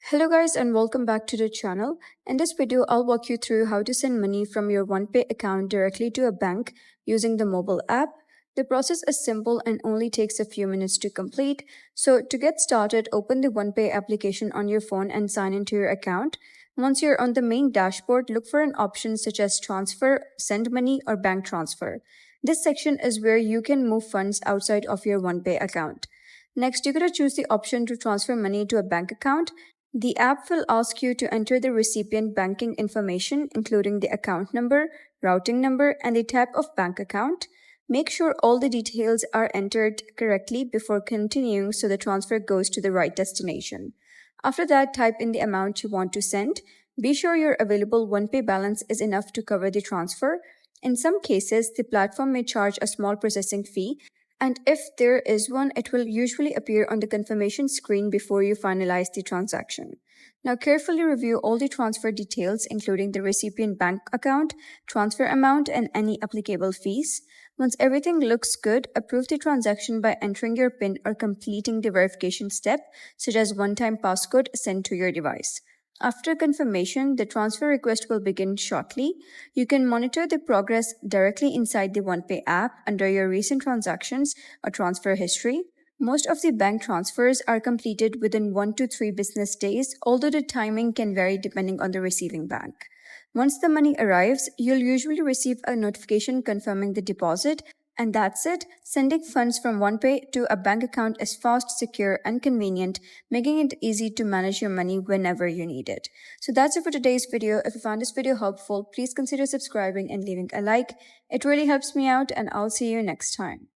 Hello guys and welcome back to the channel. In this video, I'll walk you through how to send money from your OnePay account directly to a bank using the mobile app. The process is simple and only takes a few minutes to complete. So to get started, open the OnePay application on your phone and sign into your account. Once you're on the main dashboard, look for an option such as transfer, send money, or bank transfer. This section is where you can move funds outside of your OnePay account. Next, you're going to choose the option to transfer money to a bank account. The app will ask you to enter the recipient banking information, including the account number, routing number, and the type of bank account. Make sure all the details are entered correctly before continuing so the transfer goes to the right destination. After that, type in the amount you want to send. Be sure your available OnePay balance is enough to cover the transfer. In some cases, the platform may charge a small processing fee, and if there is one, it will usually appear on the confirmation screen before you finalize the transaction. Now carefully review all the transfer details, including the recipient bank account, transfer amount, and any applicable fees. Once everything looks good, approve the transaction by entering your PIN or completing the verification step, such as one-time passcode sent to your device. After confirmation, the transfer request will begin shortly. You can monitor the progress directly inside the OnePay app under your recent transactions or transfer history. Most of the bank transfers are completed within 1 to 3 business days, although the timing can vary depending on the receiving bank. Once the money arrives, you'll usually receive a notification confirming the deposit. And that's it. Sending funds from OnePay to a bank account is fast, secure, and convenient, making it easy to manage your money whenever you need it. So that's it for today's video. If you found this video helpful, please consider subscribing and leaving a like. It really helps me out, and I'll see you next time.